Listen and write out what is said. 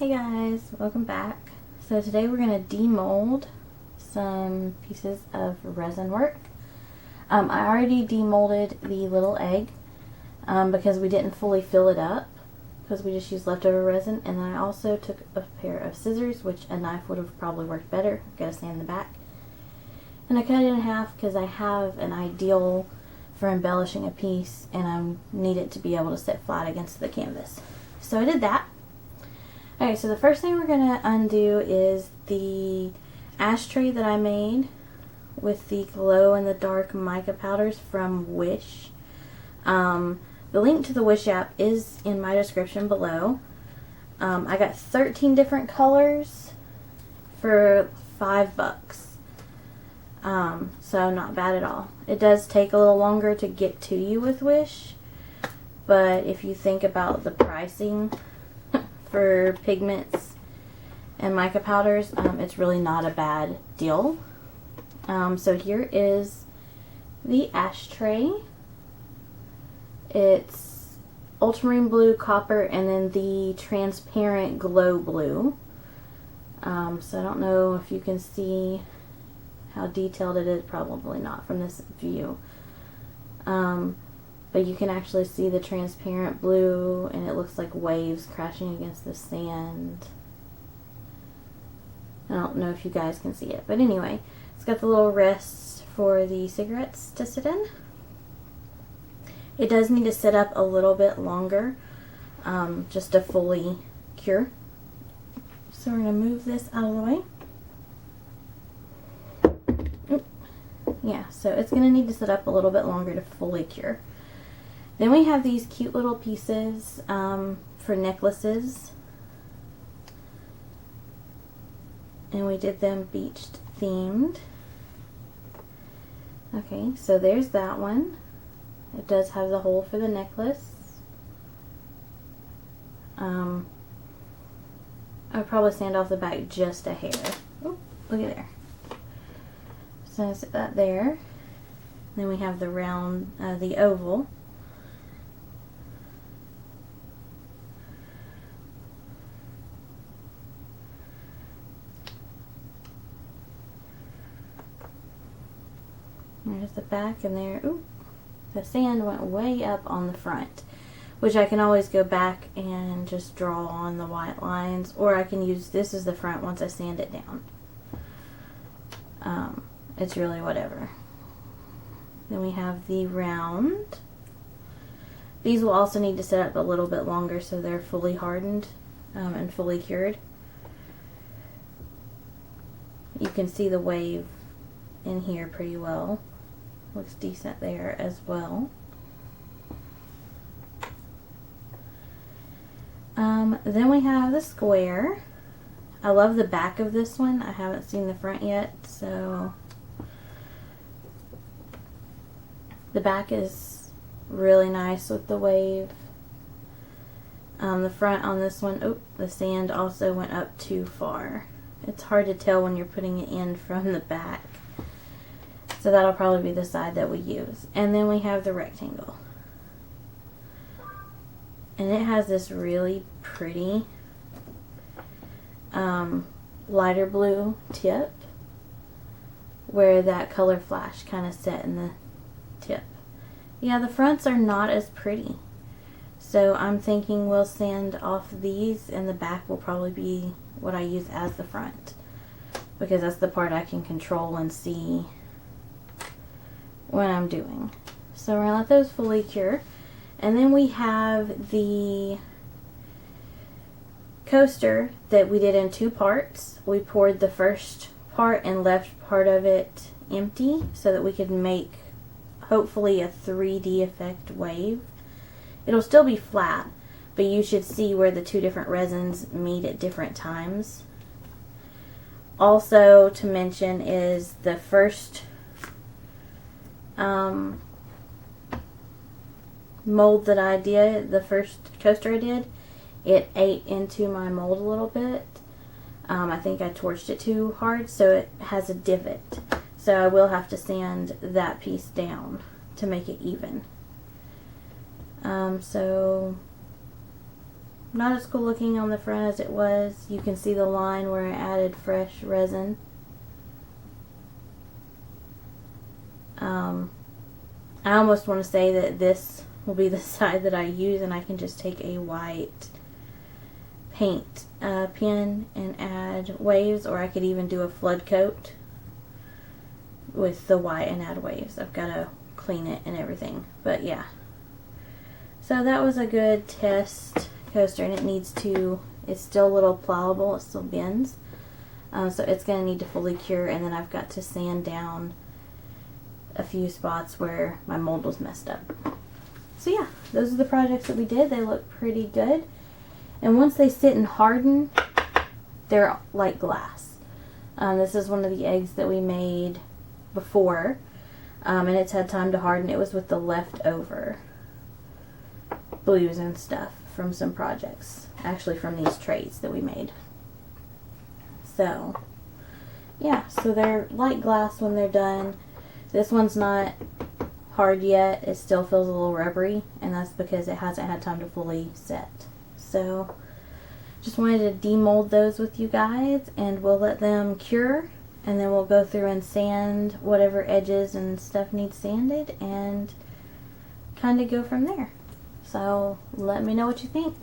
Hey guys, welcome back. So today we're going to demold some pieces of resin work. I already demolded the little egg because we didn't fully fill it up because we just used leftover resin, and then I also took a pair of scissors, which a knife would have probably worked better. Got to sand the back. And I cut it in half because I have an ideal for embellishing a piece and I need it to be able to sit flat against the canvas. So I did that. Okay, so the first thing we're going to undo is the ashtray that I made with the glow in the dark mica powders from Wish. The link to the Wish app is in my description below. I got 13 different colors for $5. So not bad at all. It does take a little longer to get to you with Wish, but if you think about the pricing for pigments and mica powders, it's really not a bad deal. So here is the ashtray. It's ultramarine blue, copper, and then the transparent glow blue. So I don't know if you can see how detailed it is. Probably not from this view. But you can actually see the transparent blue, and it looks like waves crashing against the sand. I don't know if you guys can see it, but anyway, it's got the little rests for the cigarettes to sit in. It does need to sit up a little bit longer, just to fully cure. So we're going to move this out of the way. Yeah, so it's going to need to sit up a little bit longer to fully cure. Then we have these cute little pieces for necklaces. And we did them beach themed. Okay, so there's that one. It does have the hole for the necklace. I'll probably sand off the back just a hair. Oh, look at there. So I set that there. Then we have the round, the oval. There's the back, and there, ooh, the sand went way up on the front, which I can always go back and just draw on the white lines, or I can use this as the front once I sand it down. It's really whatever. Then we have the round. These will also need to set up a little bit longer so they're fully hardened and fully cured. You can see the wave in here pretty well. Looks decent there as well. Then we have the square. I love the back of this one. I haven't seen the front yet, so the back is really nice with the wave. The front on this one, oh, the sand also went up too far. It's hard to tell when you're putting it in from the back. So that'll probably be the side that we use. And then we have the rectangle. And it has this really pretty lighter blue tip where that color flash kind of set in the tip. Yeah, the fronts are not as pretty. So I'm thinking we'll sand off these, and the back will probably be what I use as the front, because that's the part I can control and see when I'm doing. So we're going to let those fully cure. And then we have the coaster that we did in 2 parts. We poured the first part and left part of it empty so that we could make hopefully a 3D effect wave. It'll still be flat, but you should see where the 2 different resins meet at different times. Also to mention is the first mold that I did, the first coaster I did, it ate into my mold a little bit. I think I torched it too hard, so it has a divot. So I will have to sand that piece down to make it even. So not as cool looking on the front as it was. You can see the line where I added fresh resin. I almost want to say that this will be the side that I use, and I can just take a white paint pen and add waves, or I could even do a flood coat with the white and add waves. I've got to clean it and everything, but yeah. So that was a good test coaster, and it's still a little pliable, it still bends, so it's going to need to fully cure, and then I've got to sand down a few spots where my mold was messed up. So yeah, those are the projects that we did. They look pretty good, and once they sit and harden, they're like glass. This is one of the eggs that we made before, and it's had time to harden. It was with the leftover blues and stuff from some projects, actually from these trays that we made. So yeah, so they're like glass when they're done. This one's not hard yet. It still feels a little rubbery, and that's because it hasn't had time to fully set. So just wanted to demold those with you guys, and we'll let them cure, and then we'll go through and sand whatever edges and stuff needs sanded and kind of go from there. So let me know what you think.